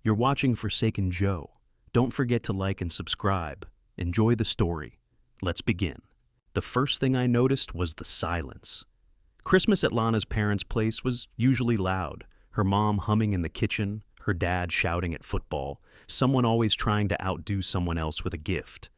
You're watching Forsaken Joe. Don't forget to like and subscribe. Enjoy the story. Let's begin. The first thing I noticed was the silence. Christmas at Lana's parents' place was usually loud. Her mom humming in the kitchen, her dad shouting at football, someone always trying to outdo someone else with a gift.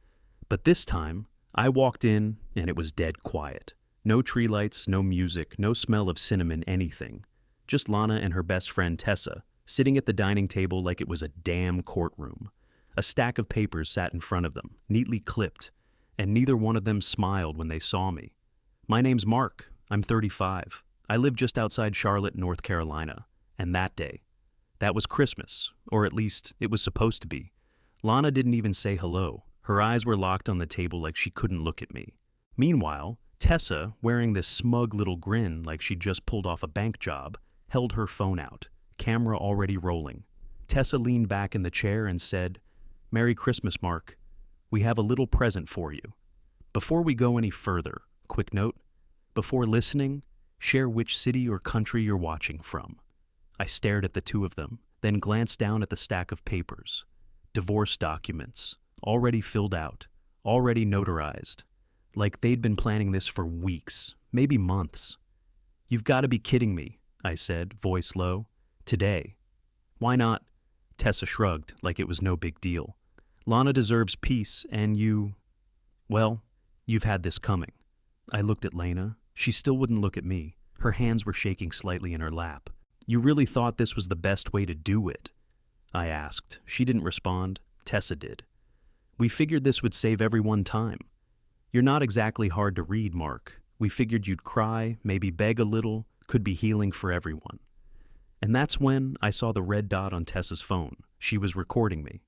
But this time, I walked in and it was dead quiet. No tree lights, no music, no smell of cinnamon, anything. Just Lana and her best friend Tessa, sitting at the dining table like it was a damn courtroom. A stack of papers sat in front of them, neatly clipped, and neither one of them smiled when they saw me. My name's Mark. I'm 35. I live just outside Charlotte, North Carolina. And that day, that was Christmas, or at least it was supposed to be. Lana didn't even say hello. Her eyes were locked on the table like she couldn't look at me. Meanwhile, Tessa, wearing this smug little grin like she'd just pulled off a bank job, held her phone out, camera already rolling. Tessa leaned back in the chair and said, "Merry Christmas, Mark. We have a little present for you. Before we go any further, quick note, before listening, share which city or country you're watching from." I stared at the two of them, then glanced down at the stack of papers. Divorce documents, already filled out, already notarized, like they'd been planning this for weeks, maybe months. "You've got to be kidding me," I said, voice low. "Today." "Why not?" Tessa shrugged, like it was no big deal. "Lana deserves peace, and well, you've had this coming." I looked at Lena. She still wouldn't look at me. Her hands were shaking slightly in her lap. "You really thought this was the best way to do it?" I asked. She didn't respond. Tessa did. "We figured this would save everyone time. You're not exactly hard to read, Mark. We figured you'd cry, maybe beg a little, could be healing for everyone." And that's when I saw the red dot on Tessa's phone. She was recording me.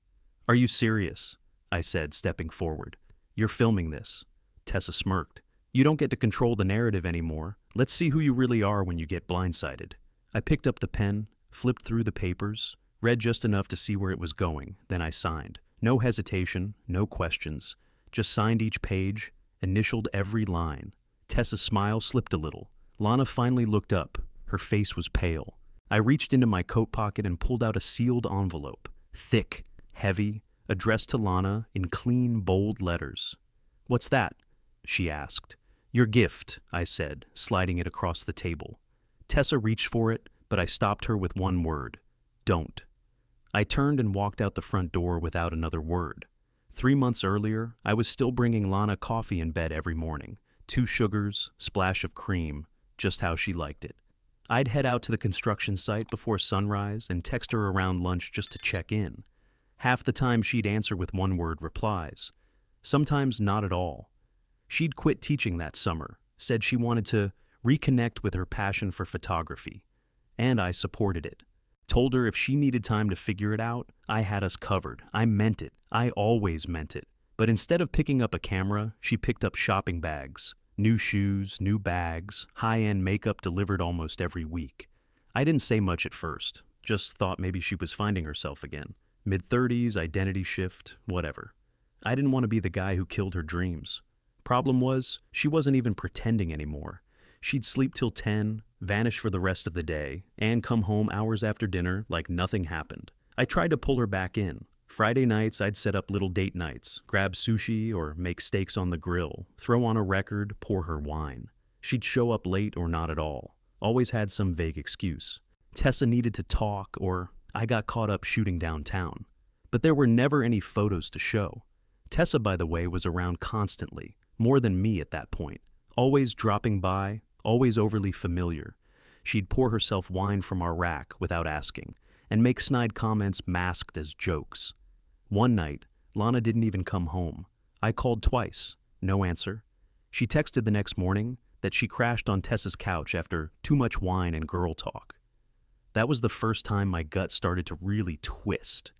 "Are you serious?" I said, stepping forward. "You're filming this." Tessa smirked. "You don't get to control the narrative anymore. Let's see who you really are when you get blindsided." I picked up the pen, flipped through the papers, read just enough to see where it was going, then I signed. No hesitation, no questions, just signed each page, initialed every line. Tessa's smile slipped a little. Lana finally looked up. Her face was pale. I reached into my coat pocket and pulled out a sealed envelope, thick, heavy, addressed to Lana in clean, bold letters. "What's that?" she asked. "Your gift," I said, sliding it across the table. Tessa reached for it, but I stopped her with one word. "Don't." I turned and walked out the front door without another word. 3 months earlier, I was still bringing Lana coffee in bed every morning. 2 sugars, splash of cream, just how she liked it. I'd head out to the construction site before sunrise and text her around lunch just to check in. Half the time she'd answer with one-word replies. Sometimes not at all. She'd quit teaching that summer, said she wanted to reconnect with her passion for photography, and I supported it. Told her if she needed time to figure it out, I had us covered. I meant it. I always meant it. But instead of picking up a camera, she picked up shopping bags. New shoes, new bags, high-end makeup delivered almost every week. I didn't say much at first, just thought maybe she was finding herself again. Mid-30s, identity shift, whatever. I didn't want to be the guy who killed her dreams. Problem was, she wasn't even pretending anymore. She'd sleep till 10, vanish for the rest of the day, and come home hours after dinner like nothing happened. I tried to pull her back in. Friday nights, I'd set up little date nights, grab sushi or make steaks on the grill, throw on a record, pour her wine. She'd show up late or not at all. Always had some vague excuse. Tessa needed to talk, or I got caught up shooting downtown. But there were never any photos to show. Tessa, by the way, was around constantly, more than me at that point. Always dropping by, always overly familiar. She'd pour herself wine from our rack without asking, and make snide comments masked as jokes. One night, Lana didn't even come home. I called twice. No answer. She texted the next morning that she crashed on Tessa's couch after too much wine and girl talk. That was the first time my gut started to really twist.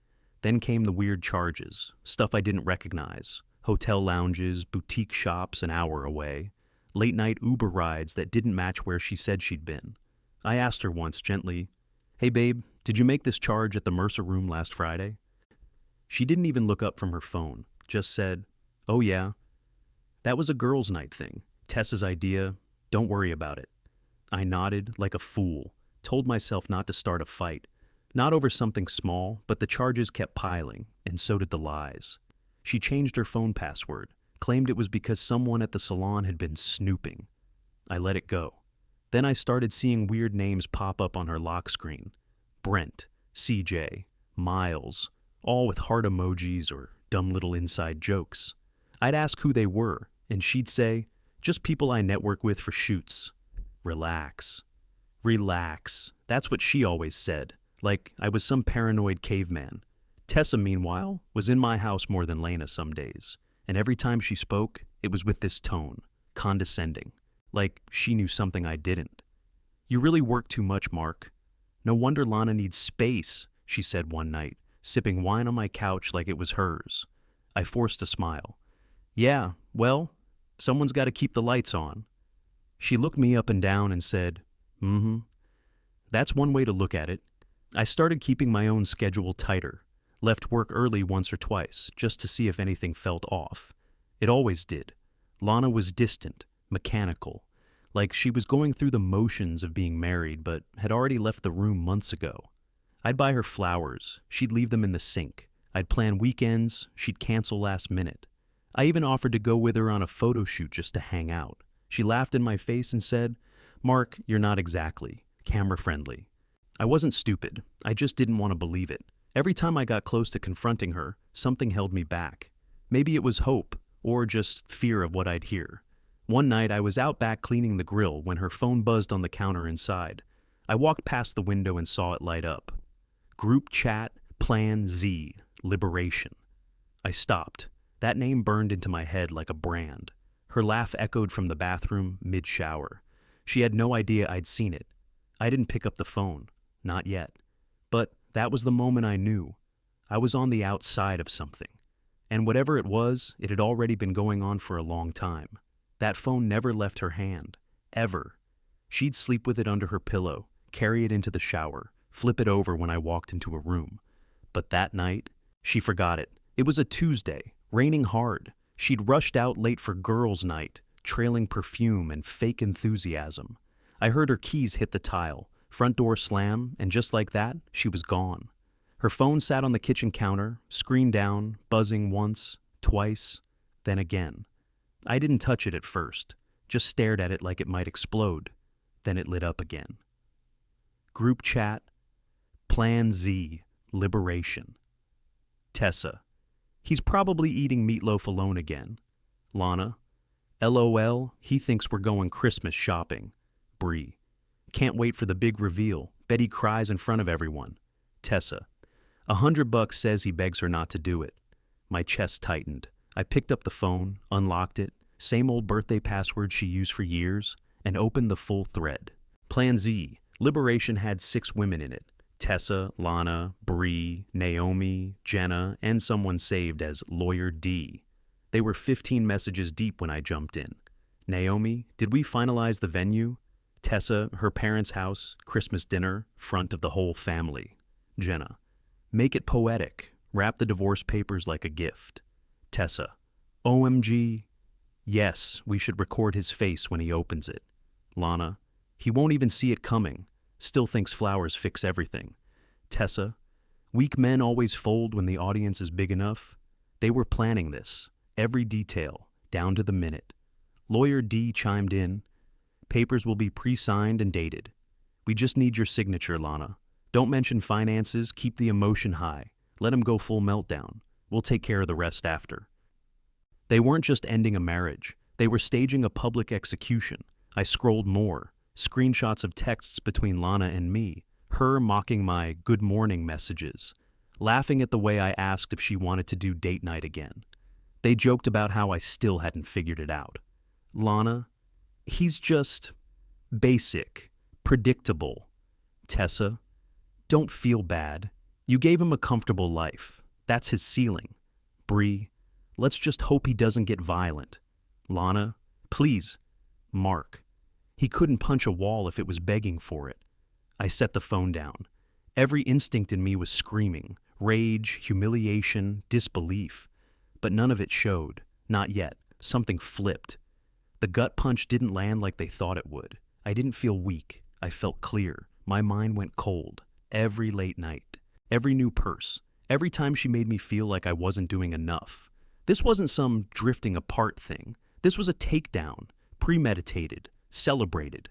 Then came the weird charges, stuff I didn't recognize. Hotel lounges, boutique shops an hour away. Late-night Uber rides that didn't match where she said she'd been. I asked her once gently, "Hey babe, did you make this charge at the Mercer room last Friday?" She didn't even look up from her phone, just said, "Oh yeah." That was a girls' night thing, Tessa's idea, don't worry about it. I nodded like a fool, told myself not to start a fight. Not over something small, but the charges kept piling, and so did the lies. She changed her phone password, claimed it was because someone at the salon had been snooping. I let it go. Then I started seeing weird names pop up on her lock screen. Brent, CJ, Miles, all with heart emojis or dumb little inside jokes. I'd ask who they were, and she'd say, just people I network with for shoots. Relax. Relax. That's what she always said, like I was some paranoid caveman. Tessa, meanwhile, was in my house more than Lena some days, and every time she spoke, it was with this tone, condescending, like she knew something I didn't. You really work too much, Mark. No wonder Lana needs space, she said one night, sipping wine on my couch like it was hers. I forced a smile. Yeah, well, someone's got to keep the lights on. She looked me up and down and said, mm-hmm. That's one way to look at it. I started keeping my own schedule tighter, left work early once or twice, just to see if anything felt off. It always did. Lana was distant, mechanical, like she was going through the motions of being married but had already left the room months ago. I'd buy her flowers, she'd leave them in the sink. I'd plan weekends, she'd cancel last minute. I even offered to go with her on a photo shoot just to hang out. She laughed in my face and said, Mark, you're not exactly camera-friendly. I wasn't stupid, I just didn't want to believe it. Every time I got close to confronting her, something held me back. Maybe it was hope, or just fear of what I'd hear. One night I was out back cleaning the grill when her phone buzzed on the counter inside. I walked past the window and saw it light up. Group chat, Plan Z, Liberation. I stopped. That name burned into my head like a brand. Her laugh echoed from the bathroom mid-shower. She had no idea I'd seen it. I didn't pick up the phone. Not yet. But that was the moment I knew. I was on the outside of something. And whatever it was, it had already been going on for a long time. That phone never left her hand. Ever. She'd sleep with it under her pillow, carry it into the shower, flip it over when I walked into a room. But that night, she forgot it. It was a Tuesday, raining hard. She'd rushed out late for girls' night, trailing perfume and fake enthusiasm. I heard her keys hit the tile, front door slam, and just like that, she was gone. Her phone sat on the kitchen counter, screen down, buzzing once, twice, then again. I didn't touch it at first, just stared at it like it might explode. Then it lit up again. Group chat, Plan Z, Liberation. Tessa. He's probably eating meatloaf alone again. Lana. LOL, he thinks we're going Christmas shopping. Bree. Can't wait for the big reveal. Bet he cries in front of everyone. Tessa. $100 says he begs her not to do it. My chest tightened. I picked up the phone, unlocked it, same old birthday password she used for years, and opened the full thread. Plan Z. Liberation had 6 women in it. Tessa, Lana, Bree, Naomi, Jenna, and someone saved as Lawyer D. They were 15 messages deep when I jumped in. Naomi, did we finalize the venue? Tessa, her parents' house, Christmas dinner, front of the whole family. Jenna, make it poetic. Wrap the divorce papers like a gift. Tessa, OMG. Yes, we should record his face when he opens it. Lana, he won't even see it coming. Still thinks flowers fix everything. Tessa, weak men always fold when the audience is big enough. They were planning this, every detail, down to the minute. Lawyer D chimed in. Papers will be pre-signed and dated. We just need your signature, Lana. Don't mention finances, keep the emotion high. Let him go full meltdown. We'll take care of the rest after. They weren't just ending a marriage. They were staging a public execution. I scrolled more. Screenshots of texts between Lana and me, her mocking my good morning messages, laughing at the way I asked if she wanted to do date night again. They joked about how I still hadn't figured it out. Lana, he's just basic, predictable. Tessa, don't feel bad. You gave him a comfortable life. That's his ceiling. Bree, let's just hope he doesn't get violent. Lana, please. Mark, he couldn't punch a wall if it was begging for it. I set the phone down. Every instinct in me was screaming, rage, humiliation, disbelief. But none of it showed. Not yet. Something flipped. The gut punch didn't land like they thought it would. I didn't feel weak. I felt clear. My mind went cold. Every late night, every new purse, every time she made me feel like I wasn't doing enough. This wasn't some drifting apart thing. This was a takedown, premeditated, celebrated.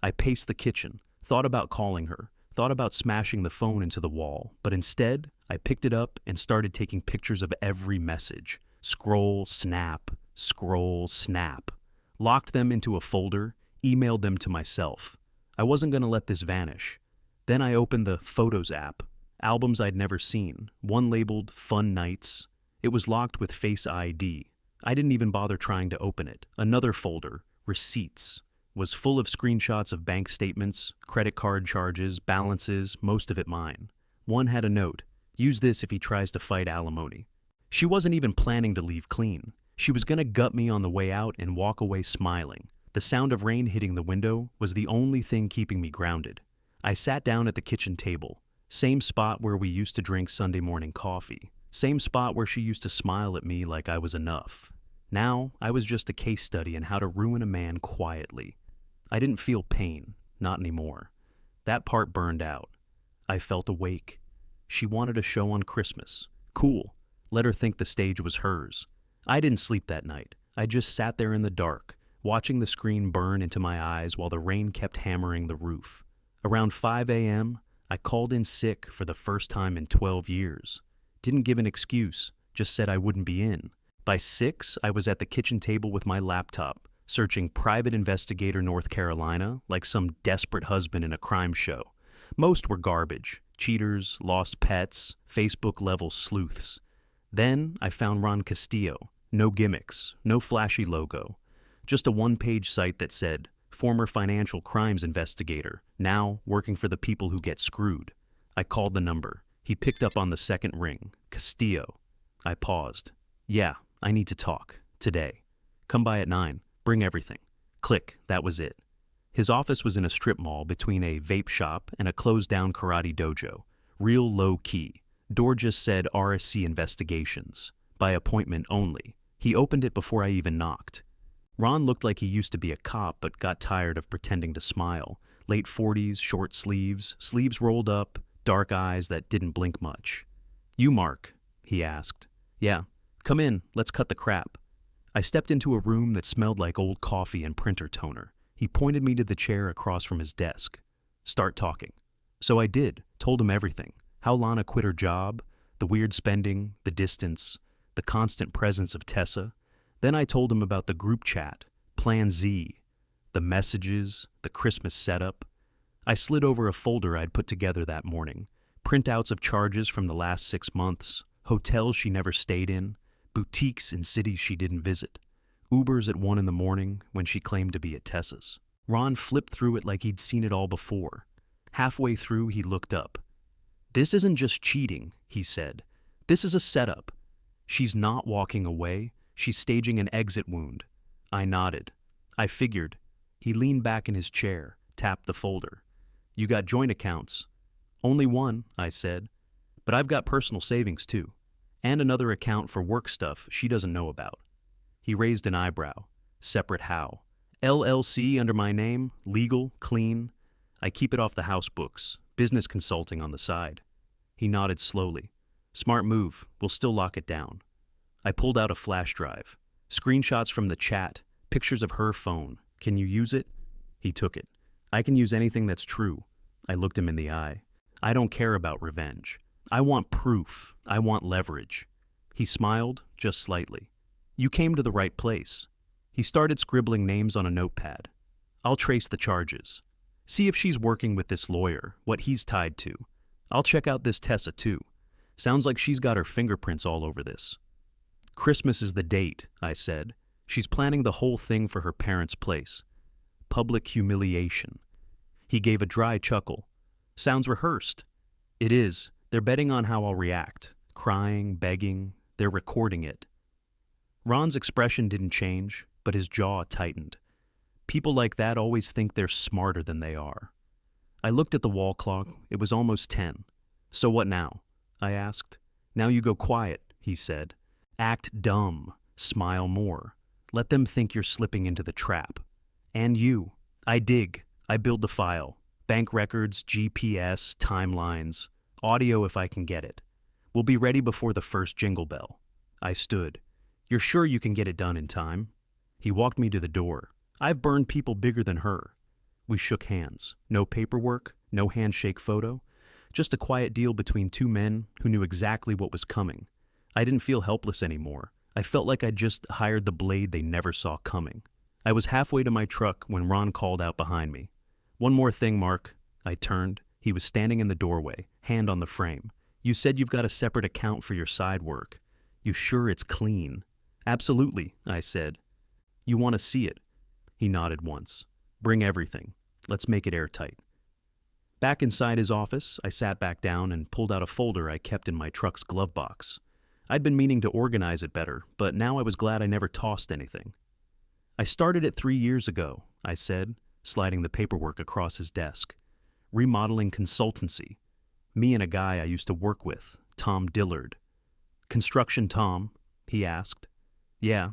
I paced the kitchen, thought about calling her, thought about smashing the phone into the wall, but instead, I picked it up and started taking pictures of every message. Scroll, snap, scroll, snap. Locked them into a folder, emailed them to myself. I wasn't going to let this vanish. Then I opened the Photos app, albums I'd never seen, one labeled Fun Nights. It was locked with Face ID. I didn't even bother trying to open it. Another folder, Receipts, was full of screenshots of bank statements, credit card charges, balances, most of it mine. One had a note, use this if he tries to fight alimony. She wasn't even planning to leave clean. She was gonna gut me on the way out and walk away smiling. The sound of rain hitting the window was the only thing keeping me grounded. I sat down at the kitchen table, same spot where we used to drink Sunday morning coffee, same spot where she used to smile at me like I was enough. Now, I was just a case study in how to ruin a man quietly. I didn't feel pain, not anymore. That part burned out. I felt awake. She wanted a show on Christmas. Cool. Let her think the stage was hers. I didn't sleep that night. I just sat there in the dark, watching the screen burn into my eyes while the rain kept hammering the roof. Around 5 a.m., I called in sick for the first time in 12 years. Didn't give an excuse, just said I wouldn't be in. By 6, I was at the kitchen table with my laptop, searching Private Investigator North Carolina like some desperate husband in a crime show. Most were garbage, cheaters, lost pets, Facebook-level sleuths. Then I found Ron Castillo. No gimmicks, no flashy logo. Just a one-page site that said, former financial crimes investigator, now working for the people who get screwed. I called the number. He picked up on the second ring. Castillo. I paused. Yeah, I need to talk. Today. Come by at 9. Bring everything. Click. That was it. His office was in a strip mall between a vape shop and a closed-down karate dojo. Real low-key. Door just said RSC Investigations. By appointment only. He opened it before I even knocked. Ron looked like he used to be a cop but got tired of pretending to smile. Late 40s, short sleeves, sleeves rolled up, dark eyes that didn't blink much. You, Mark? He asked. Yeah. Come in, let's cut the crap. I stepped into a room that smelled like old coffee and printer toner. He pointed me to the chair across from his desk. Start talking. So I did, told him everything. How Lana quit her job, the weird spending, the distance, the constant presence of Tessa. Then I told him about the group chat, Plan Z, the messages, the Christmas setup. I slid over a folder I'd put together that morning, printouts of charges from the last 6 months, hotels she never stayed in, boutiques in cities she didn't visit, Ubers at 1 a.m. when she claimed to be at Tessa's. Ron flipped through it like he'd seen it all before. Halfway through, he looked up. This isn't just cheating, he said. This is a setup. She's not walking away. She's staging an exit wound. I nodded. I figured. He leaned back in his chair, tapped the folder. You got joint accounts. Only one, I said. But I've got personal savings too. And another account for work stuff she doesn't know about. He raised an eyebrow. Separate how? LLC under my name, legal, clean. I keep it off the house books, business consulting on the side. He nodded slowly. Smart move, we'll still lock it down. I pulled out a flash drive. Screenshots from the chat, pictures of her phone. Can you use it? He took it. I can use anything that's true. I looked him in the eye. I don't care about revenge. I want proof. I want leverage. He smiled, just slightly. You came to the right place. He started scribbling names on a notepad. I'll trace the charges. See if she's working with this lawyer, what he's tied to. I'll check out this Tessa too. Sounds like she's got her fingerprints all over this. Christmas is the date, I said. She's planning the whole thing for her parents' place. Public humiliation. He gave a dry chuckle. Sounds rehearsed. It is. They're betting on how I'll react. Crying, begging. They're recording it. Ron's expression didn't change, but his jaw tightened. People like that always think they're smarter than they are. I looked at the wall clock. It was almost 10. So what now? I asked. Now you go quiet, he said. Act dumb. Smile more. Let them think you're slipping into the trap. And you. I dig. I build the file. Bank records, GPS, timelines, audio if I can get it. We'll be ready before the first jingle bell. I stood. You're sure you can get it done in time? He walked me to the door. I've burned people bigger than her. We shook hands. No paperwork, no handshake photo. Just a quiet deal between two men who knew exactly what was coming. I didn't feel helpless anymore. I felt like I'd just hired the blade they never saw coming. I was halfway to my truck when Ron called out behind me. One more thing, Mark. I turned. He was standing in the doorway, hand on the frame. You said you've got a separate account for your side work. You sure it's clean? Absolutely, I said. You want to see it? He nodded once. Bring everything. Let's make it airtight. Back inside his office, I sat back down and pulled out a folder I kept in my truck's glove box. I'd been meaning to organize it better, but now I was glad I never tossed anything. I started it 3 years ago, I said, sliding the paperwork across his desk. Remodeling consultancy. Me and a guy I used to work with, Tom Dillard. Construction Tom? He asked. Yeah.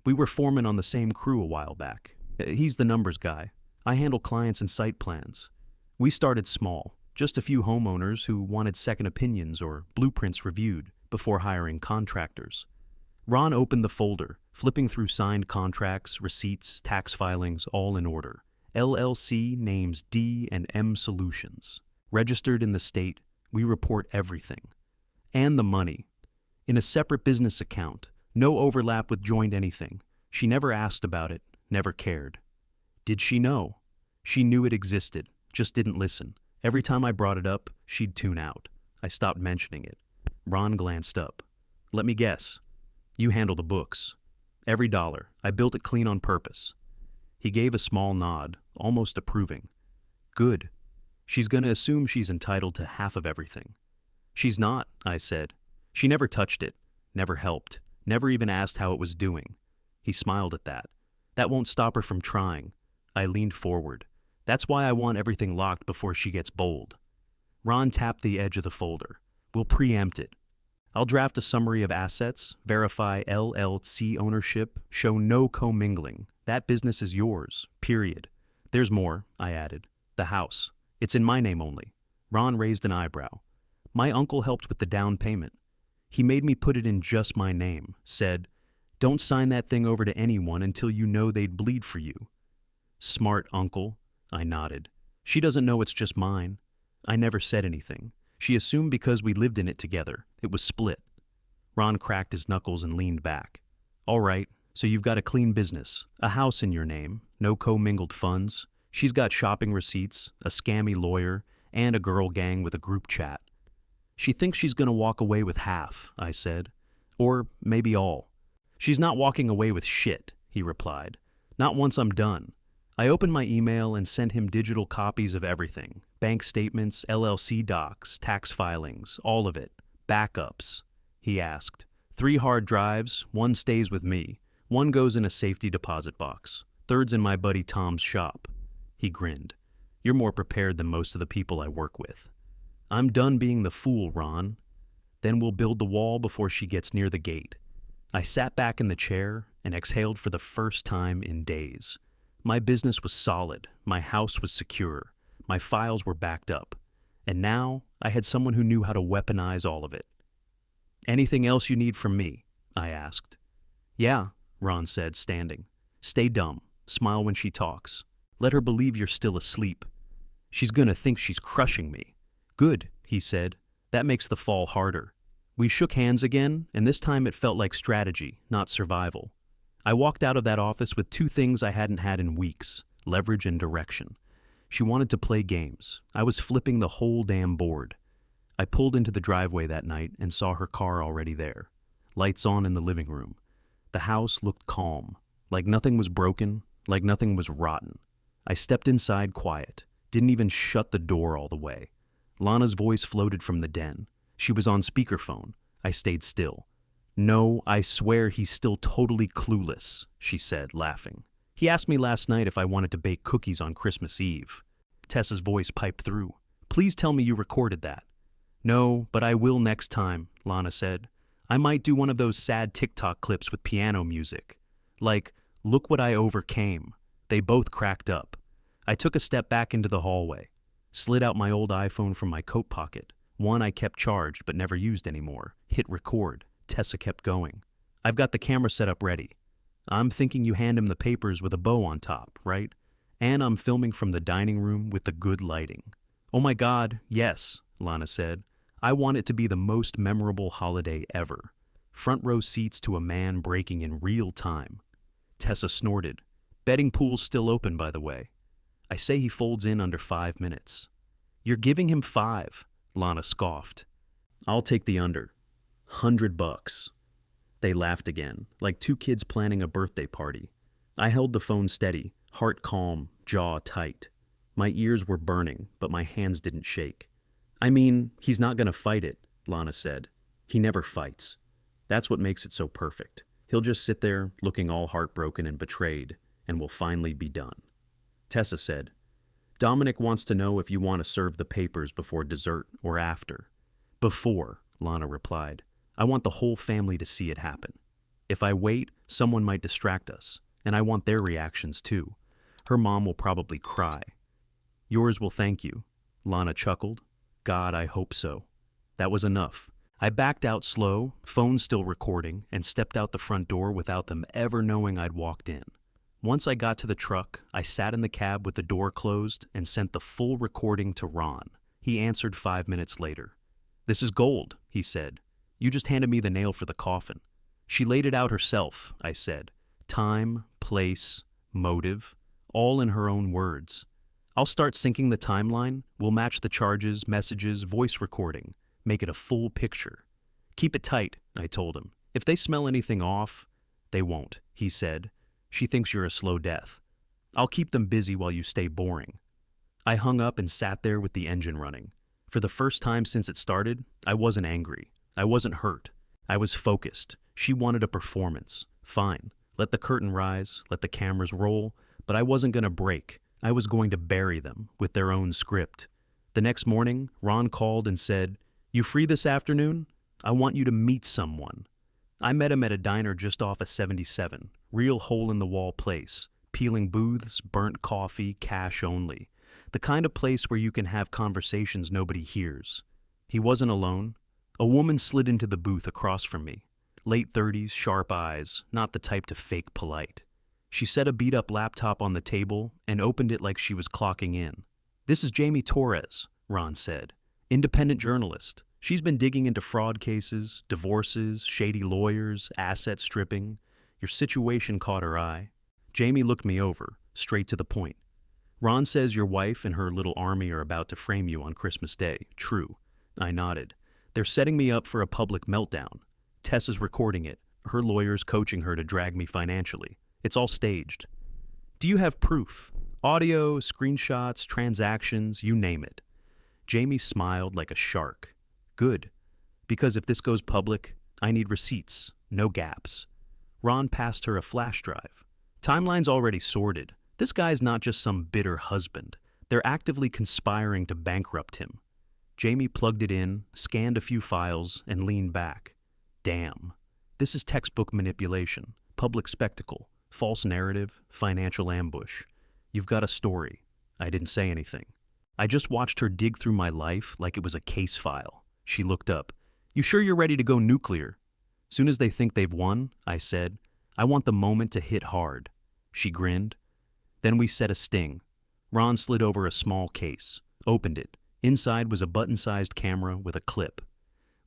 We were foremen on the same crew a while back. He's the numbers guy. I handle clients and site plans. We started small, just a few homeowners who wanted second opinions or blueprints reviewed before hiring contractors. Ron opened the folder, flipping through signed contracts, receipts, tax filings, all in order. LLC names D&M Solutions. Registered in the state, we report everything. And the money. In a separate business account, no overlap with joint anything. She never asked about it, never cared. Did she know? She knew it existed, just didn't listen. Every time I brought it up, she'd tune out. I stopped mentioning it. Ron glanced up. Let me guess. You handle the books. Every dollar. I built it clean on purpose. He gave a small nod, almost approving. Good. She's going to assume she's entitled to half of everything. She's not, I said. She never touched it, never helped, never even asked how it was doing. He smiled at that. That won't stop her from trying. I leaned forward. That's why I want everything locked before she gets bold. Ron tapped the edge of the folder. We'll preempt it. I'll draft a summary of assets, verify LLC ownership, show no commingling. That business is yours, period. There's more, I added. The house. It's in my name only. Ron raised an eyebrow. My uncle helped with the down payment. He made me put it in just my name, said, don't sign that thing over to anyone until you know they'd bleed for you. Smart uncle, I nodded. She doesn't know it's just mine. I never said anything. She assumed because we lived in it together, it was split. Ron cracked his knuckles and leaned back. All right, so you've got a clean business, a house in your name, no commingled funds. She's got shopping receipts, a scammy lawyer, and a girl gang with a group chat. She thinks she's going to walk away with half, I said. Or maybe all. She's not walking away with shit, he replied. Not once I'm done. I opened my email and sent him digital copies of everything. Bank statements, LLC docs, tax filings, all of it. Backups, he asked. 3 hard drives, 1 stays with me. 1 goes in a safety deposit box. 3rd's in my buddy Tom's shop. He grinned. You're more prepared than most of the people I work with. I'm done being the fool, Ron. Then we'll build the wall before she gets near the gate. I sat back in the chair and exhaled for the first time in days. My business was solid, my house was secure, my files were backed up, and now I had someone who knew how to weaponize all of it. Anything else you need from me? I asked. Yeah, Ron said, standing. Stay dumb, smile when she talks. Let her believe you're still asleep. She's gonna think she's crushing me. Good, he said. That makes the fall harder. We shook hands again, and this time it felt like strategy, not survival. I walked out of that office with 2 things I hadn't had in weeks, leverage and direction. She wanted to play games. I was flipping the whole damn board. I pulled into the driveway that night and saw her car already there. Lights on in the living room. The house looked calm, like nothing was broken, like nothing was rotten. I stepped inside quiet, didn't even shut the door all the way. Lana's voice floated from the den. She was on speakerphone. I stayed still. No, I swear he's still totally clueless, she said, laughing. He asked me last night if I wanted to bake cookies on Christmas Eve. Tessa's voice piped through. Please tell me you recorded that. No, but I will next time, Lana said. I might do one of those sad TikTok clips with piano music. Like, look what I overcame. They both cracked up. I took a step back into the hallway. Slid out my old iPhone from my coat pocket. One I kept charged but never used anymore. Hit record. Tessa kept going. I've got the camera set up ready. I'm thinking you hand him the papers with a bow on top, right? And I'm filming from the dining room with the good lighting. Oh my God, yes, Lana said. I want it to be the most memorable holiday ever. Front row seats to a man breaking in real time. Tessa snorted. Betting pool's still open, by the way. I say he folds in under 5 minutes. You're giving him 5, Lana scoffed. I'll take the under. $100. They laughed again, like two kids planning a birthday party. I held the phone steady, heart calm, jaw tight. My ears were burning, but my hands didn't shake. I mean, he's not gonna fight it, Lana said. He never fights. That's what makes it so perfect. He'll just sit there, looking all heartbroken and betrayed, and we'll finally be done. Tessa said, Dominic wants to know if you want to serve the papers before dessert or after. Before, Lana replied. I want the whole family to see it happen. If I wait, someone might distract us, and I want their reactions too. Her mom will probably cry. Yours will thank you, Lana chuckled. God, I hope so. That was enough. I backed out slow, phone still recording, and stepped out the front door without them ever knowing I'd walked in. Once I got to the truck, I sat in the cab with the door closed and sent the full recording to Ron. He answered 5 minutes later. This is gold, he said. You just handed me the nail for the coffin. She laid it out herself, I said. Time, place, motive, all in her own words. I'll start syncing the timeline. We'll match the charges, messages, voice recording. Make it a full picture. Keep it tight, I told him. If they smell anything off, they won't, he said. She thinks you're a slow death. I'll keep them busy while you stay boring. I hung up and sat there with the engine running. For the first time since it started, I wasn't angry. I wasn't hurt. I was focused. She wanted a performance. Fine. Let the curtain rise, let the cameras roll, but I wasn't going to break. I was going to bury them with their own script. The next morning, Ron called and said, You free this afternoon? I want you to meet someone. I met him at a diner just off of 77, real hole-in-the-wall place, peeling booths, burnt coffee, cash only. The kind of place where you can have conversations nobody hears. He wasn't alone. A woman slid into the booth across from me. Late 30s, sharp eyes, not the type to fake polite. She set a beat-up laptop on the table and opened it like she was clocking in. This is Jamie Torres, Ron said. Independent journalist. She's been digging into fraud cases, divorces, shady lawyers, asset stripping. Your situation caught her eye. Jamie looked me over, straight to the point. Ron says your wife and her little army are about to frame you on Christmas Day. True. I nodded. They're setting me up for a public meltdown. Tessa's recording it. Her lawyer's coaching her to drag me financially. It's all staged. Do you have proof? Audio, screenshots, transactions, you name it. Jamie smiled like a shark. Good. Because if this goes public, I need receipts, no gaps. Ron passed her a flash drive. Timeline's already sorted. This guy's not just some bitter husband. They're actively conspiring to bankrupt him. Jamie plugged it in, scanned a few files, and leaned back. Damn. This is textbook manipulation, public spectacle, false narrative, financial ambush. You've got a story. I didn't say anything. I just watched her dig through my life like it was a case file. She looked up. You sure you're ready to go nuclear? Soon as they think they've won, I said, I want the moment to hit hard. She grinned. Then we set a sting. Ron slid over a small case, opened it. Inside was a button-sized camera with a clip.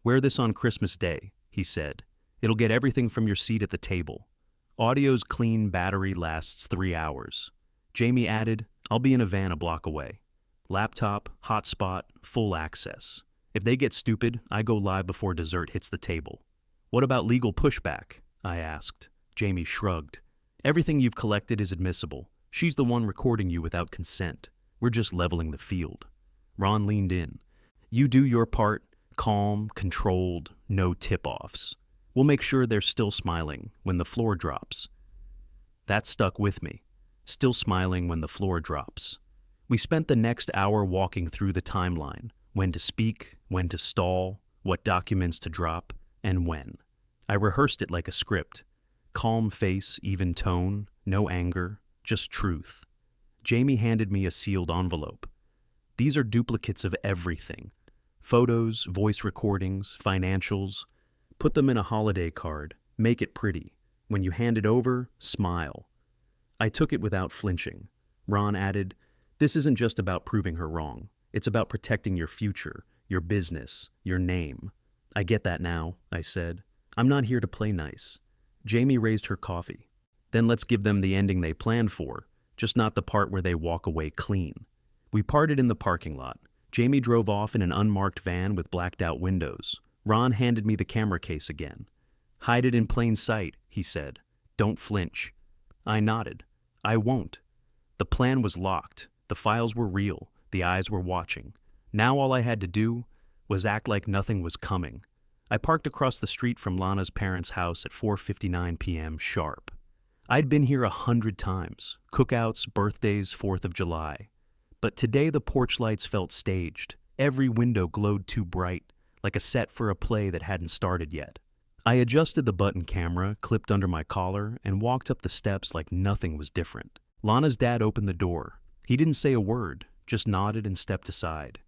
Wear this on Christmas Day, he said. It'll get everything from your seat at the table. Audio's clean battery lasts 3 hours. Jamie added, I'll be in a van a block away. Laptop, hotspot, full access. If they get stupid, I go live before dessert hits the table. What about legal pushback? I asked. Jamie shrugged. Everything you've collected is admissible. She's the one recording you without consent. We're just leveling the field. Ron leaned in. You do your part, calm, controlled, no tip-offs. We'll make sure they're still smiling when the floor drops. That stuck with me. Still smiling when the floor drops. We spent the next hour walking through the timeline. When to speak, when to stall, what documents to drop, and when. I rehearsed it like a script. Calm face, even tone, no anger, just truth. Jamie handed me a sealed envelope. These are duplicates of everything. Photos, voice recordings, financials. Put them in a holiday card. Make it pretty. When you hand it over, smile. I took it without flinching. Ron added, "This isn't just about proving her wrong. It's about protecting your future, your business, your name." "I get that now," I said. "I'm not here to play nice." Jamie raised her coffee. "Then let's give them the ending they planned for, just not the part where they walk away clean." We parted in the parking lot. Jamie drove off in an unmarked van with blacked-out windows. Ron handed me the camera case again. "Hide it in plain sight," he said. "Don't flinch." I nodded. "I won't." The plan was locked. The files were real. The eyes were watching. Now all I had to do was act like nothing was coming. I parked across the street from Lana's parents' house at 4:59 p.m. sharp. I'd been here 100 times. Cookouts, birthdays, 4th of July. But today the porch lights felt staged. Every window glowed too bright, like a set for a play that hadn't started yet. I adjusted the button camera, clipped under my collar, and walked up the steps like nothing was different. Lana's dad opened the door. He didn't say a word, just nodded and stepped aside.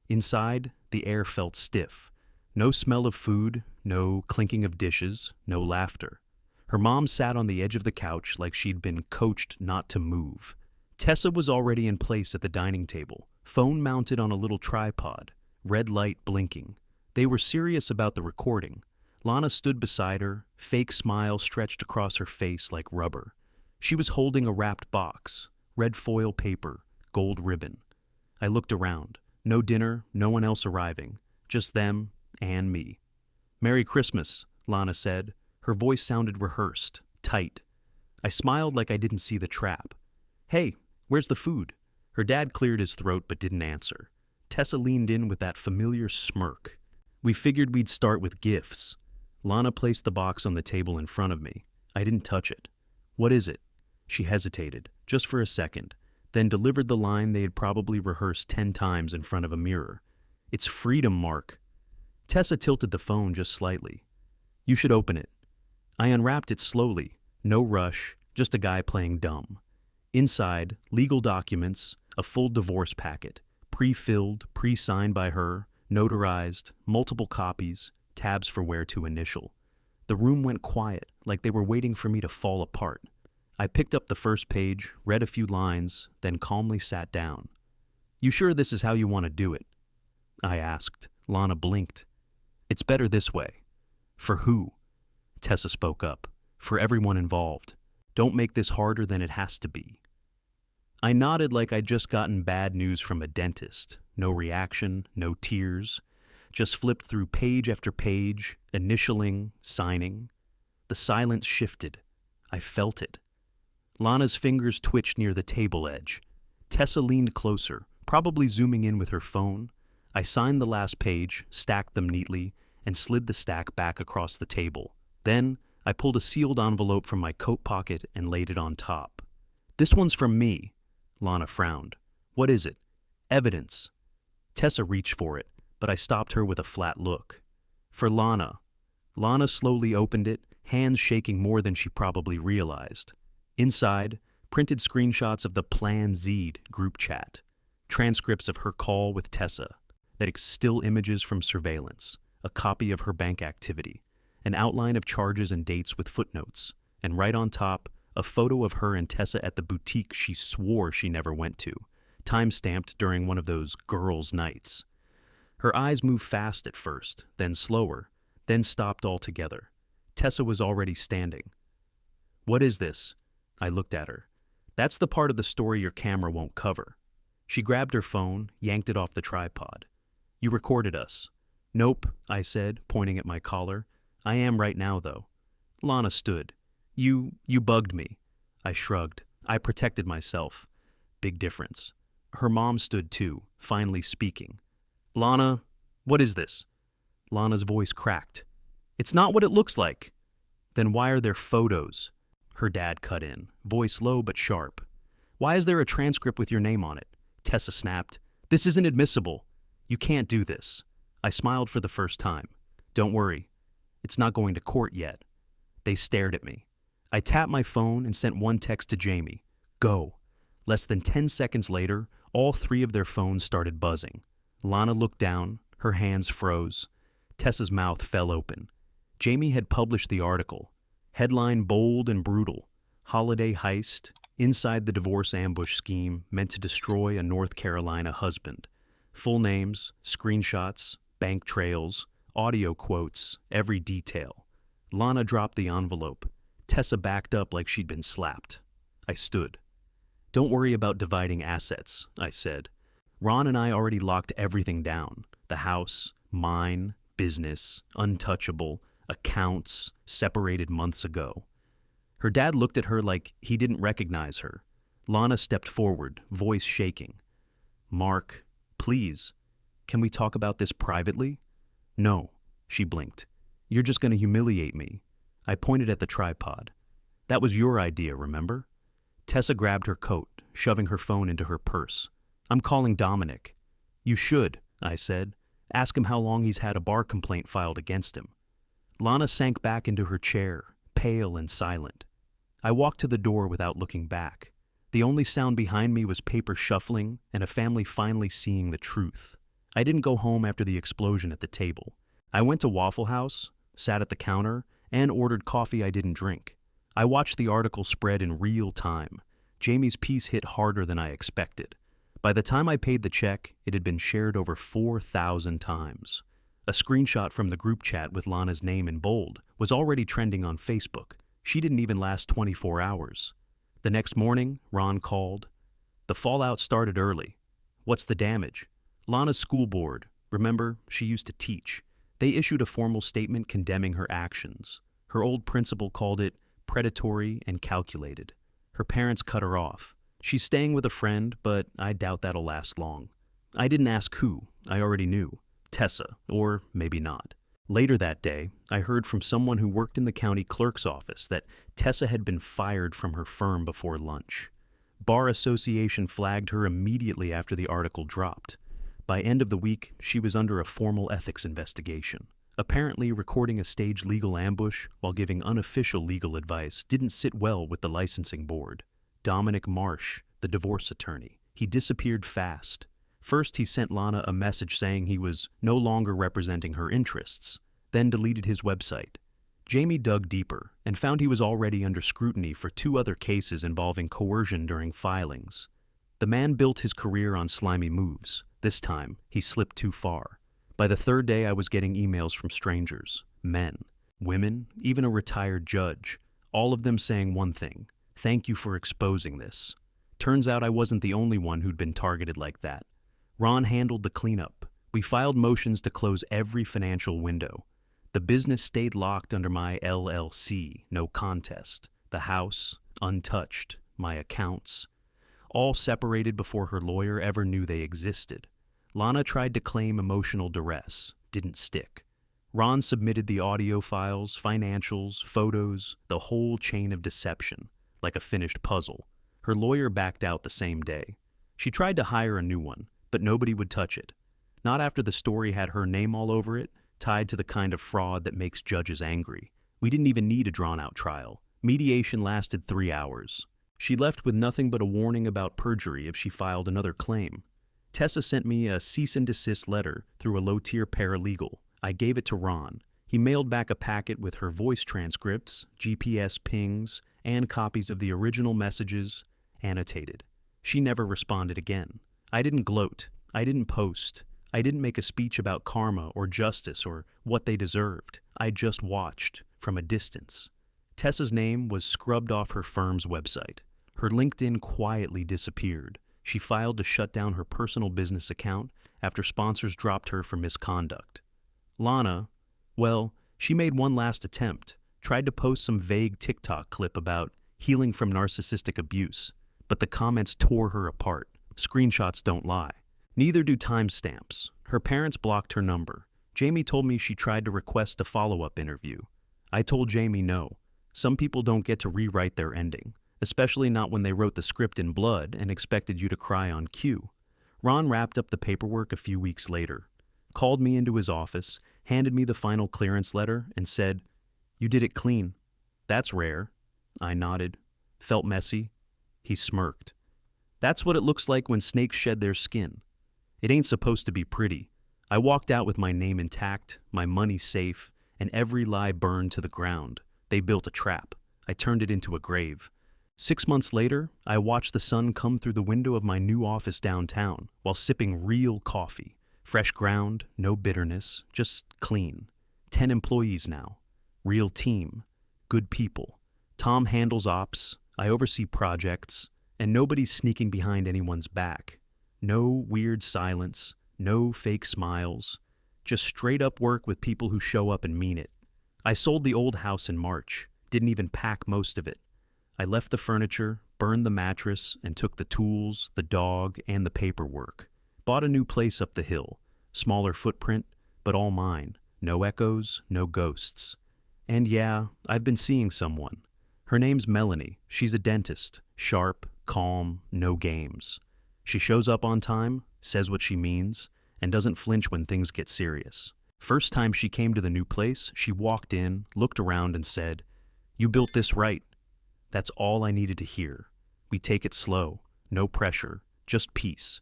Inside, the air felt stiff. No smell of food, no clinking of dishes, no laughter. Her mom sat on the edge of the couch like she'd been coached not to move. Tessa was already in place at the dining table, phone mounted on a little tripod, red light blinking. They were serious about the recording. Lana stood beside her, fake smile stretched across her face like rubber. She was holding a wrapped box, red foil paper, gold ribbon. I looked around. No dinner, no one else arriving. Just them and me. "Merry Christmas," Lana said. Her voice sounded rehearsed, tight. I smiled like I didn't see the trap. "Hey, where's the food?" Her dad cleared his throat but didn't answer. Tessa leaned in with that familiar smirk. "We figured we'd start with gifts." Lana placed the box on the table in front of me. I didn't touch it. "What is it?" She hesitated, just for a second, then delivered the line they had probably rehearsed 10 times in front of a mirror. "It's freedom, Mark." Tessa tilted the phone just slightly. "You should open it." I unwrapped it slowly. No rush, just a guy playing dumb. Inside, legal documents, a full divorce packet, pre-filled, pre-signed by her, notarized, multiple copies, tabs for where to initial. The room went quiet, like they were waiting for me to fall apart. I picked up the first page, read a few lines, then calmly sat down. "You sure this is how you want to do it?" I asked. Lana blinked. "It's better this way." "For who?" Tessa spoke up. "For everyone involved. Don't make this harder than it has to be." I nodded like I'd just gotten bad news from a dentist. No reaction, no tears. Just flipped through page after page, initialing, signing. The silence shifted. I felt it. Lana's fingers twitched near the table edge. Tessa leaned closer, probably zooming in with her phone. I signed the last page, stacked them neatly, and slid the stack back across the table. Then, I pulled a sealed envelope from my coat pocket and laid it on top. "This one's from me." Lana frowned. "What is it?" "Evidence." Tessa reached for it, but I stopped her with a flat look. "For Lana." Lana slowly opened it, hands shaking more than she probably realized. Inside, printed screenshots of the Plan Z'd group chat, transcripts of her call with Tessa, still images from surveillance, a copy of her bank activity, an outline of charges and dates with footnotes, and right on top, a photo of her and Tessa at the boutique she swore she never went to, time-stamped during one of those girls' nights. Her eyes moved fast at first, then slower, then stopped altogether. Tessa was already standing. "What is this?" I looked at her. "That's the part of the story your camera won't cover." She grabbed her phone, yanked it off the tripod. "You recorded us." "Nope," I said, pointing at my collar. "I am right now, though." Lana stood. You bugged me." I shrugged. I protected myself. Big difference. Her mom stood too, finally speaking. "Lana, what is this?" Lana's voice cracked. "It's not what it looks like." "Then why are there photos?" Her dad cut in, voice low but sharp. "Why is there a transcript with your name on it?" Tessa snapped. "This isn't admissible. You can't do this." I smiled for the first time. "Don't worry. It's not going to court yet." They stared at me. I tapped my phone and sent one text to Jamie. "Go." Less than 10 seconds later, All three of their phones started buzzing. Lana looked down, her hands froze. Tessa's mouth fell open. Jamie had published the article. Headline bold and brutal. Holiday heist, inside the divorce ambush scheme meant to destroy a North Carolina husband. Full names, screenshots, bank trails, audio quotes, every detail. Lana dropped the envelope. Tessa backed up like she'd been slapped. I stood. "Don't worry about dividing assets," I said. "Ron and I already locked everything down. The house, mine, business, untouchable, accounts, separated months ago." Her dad looked at her like he didn't recognize her. Lana stepped forward, voice shaking. "Mark, please, can we talk about this privately?" "No," she blinked. "You're just going to humiliate me." I pointed at the tripod. "That was your idea, remember?" Tessa grabbed her coat, shoving her phone into her purse. "I'm calling Dominic." "You should," I said. "Ask him how long he's had a bar complaint filed against him." Lana sank back into her chair, pale and silent. I walked to the door without looking back. The only sound behind me was paper shuffling and a family finally seeing the truth. I didn't go home after the explosion at the table. I went to Waffle House, sat at the counter, and ordered coffee I didn't drink. I watched the article spread in real time. Jamie's piece hit harder than I expected. By the time I paid the check, it had been shared over 4,000 times. A screenshot from the group chat with Lana's name in bold was already trending on Facebook. She didn't even last 24 hours. The next morning, Ron called. "The fallout started early. What's the damage?" "Lana's school board. Remember, she used to teach. They issued a formal statement condemning her actions. Her old principal called it predatory and calculated. Her parents cut her off. She's staying with a friend, but I doubt that'll last long." I didn't ask who. I already knew. Tessa, or maybe not. Later that day, I heard from someone who worked in the county clerk's office that Tessa had been fired from her firm before lunch. Bar Association flagged her immediately after the article dropped. By end of the week, she was under a formal ethics investigation. Apparently, recording a staged legal ambush while giving unofficial legal advice didn't sit well with the licensing board. Dominic Marsh, the divorce attorney, he disappeared fast. First, he sent Lana a message saying he was no longer representing her interests, then deleted his website. Jamie dug deeper and found he was already under scrutiny for 2 other cases involving coercion during filings. The man built his career on slimy moves. This time, he slipped too far. By the 3rd day, I was getting emails from strangers, men, women, even a retired judge, all of them saying one thing: "Thank you for exposing this." Turns out I wasn't the only one who'd been targeted like that. Ron handled the cleanup. We filed motions to close every financial window. The business stayed locked under my LLC, no contest. The house, untouched. My accounts, all separated before her lawyer ever knew they existed. Lana tried to claim emotional duress. Didn't stick. Ron submitted the audio files, financials, photos, the whole chain of deception, like a finished puzzle. Her lawyer backed out the same day. She tried to hire a new one, but nobody would touch it. Not after the story had her name all over it, tied to the kind of fraud that makes judges angry. We didn't even need a drawn-out trial. Mediation lasted 3 hours. She left with nothing but a warning about perjury if she filed another claim. Tessa sent me a cease and desist letter through a low-tier paralegal. I gave it to Ron. He mailed back a packet with her voice transcripts, GPS pings, and copies of the original messages, annotated. She never responded again. I didn't gloat. I didn't post. I didn't make a speech about karma or justice or what they deserved. I just watched, from a distance. Tessa's name was scrubbed off her firm's website. Her LinkedIn quietly disappeared. She filed to shut down her personal business account after sponsors dropped her for misconduct. Lana, well, she made one last attempt, tried to post some vague TikTok clip about healing from narcissistic abuse, but the comments tore her apart. Screenshots don't lie. Neither do timestamps. Her parents blocked her number. Jamie told me she tried to request a follow-up interview. I told Jamie no. Some people don't get to rewrite their ending, especially not when they wrote the script in blood and expected you to cry on cue. Ron wrapped up the paperwork a few weeks later, called me into his office, handed me the final clearance letter, and said, "You did it clean." "That's rare." I nodded. "Felt messy." He smirked. That's what it looks like when snakes shed their skin. It ain't supposed to be pretty. I walked out with my name intact, my money safe, and every lie burned to the ground. They built a trap. I turned it into a grave. 6 months later, I watched the sun come through the window of my new office downtown while sipping real coffee. Fresh ground, no bitterness, just clean. 10 employees now. Real team. Good people. Tom handles ops, I oversee projects, and nobody's sneaking behind anyone's back. No weird silence, no fake smiles. Just straight up work with people who show up and mean it. I sold the old house in March, didn't even pack most of it. I left the furniture, burned the mattress, and took the tools, the dog, and the paperwork. Bought a new place up the hill. Smaller footprint, but all mine. No echoes, no ghosts. And yeah, I've been seeing someone. Her name's Melanie. She's a dentist. Sharp, calm, no games. She shows up on time, says what she means, and doesn't flinch when things get serious. First time she came to the new place, she walked in, looked around, and said, "You built this right." That's all I needed to hear. We take it slow, no pressure, just peace.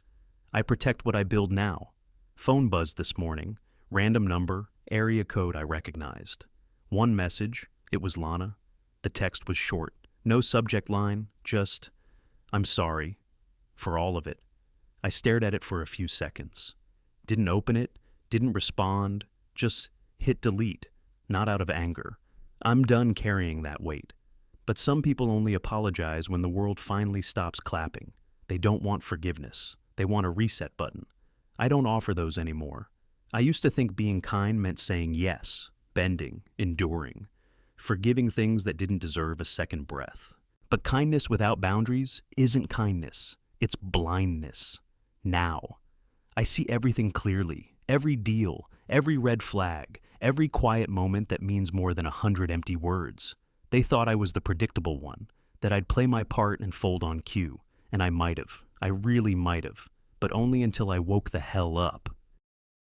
I protect what I build now. Phone buzz this morning, random number, area code I recognized. One message, it was Lana. The text was short, no subject line, just, "I'm sorry," for all of it. I stared at it for a few seconds. Didn't open it, didn't respond, just hit delete, not out of anger. I'm done carrying that weight. But some people only apologize when the world finally stops clapping. They don't want forgiveness. They want a reset button. I don't offer those anymore. I used to think being kind meant saying yes, bending, enduring, forgiving things that didn't deserve a second breath. But kindness without boundaries isn't kindness. It's blindness. Now. I see everything clearly, every deal, every red flag, every quiet moment that means more than 100 empty words. They thought I was the predictable one, that I'd play my part and fold on cue, and I might have. I really might have, but only until I woke the hell up.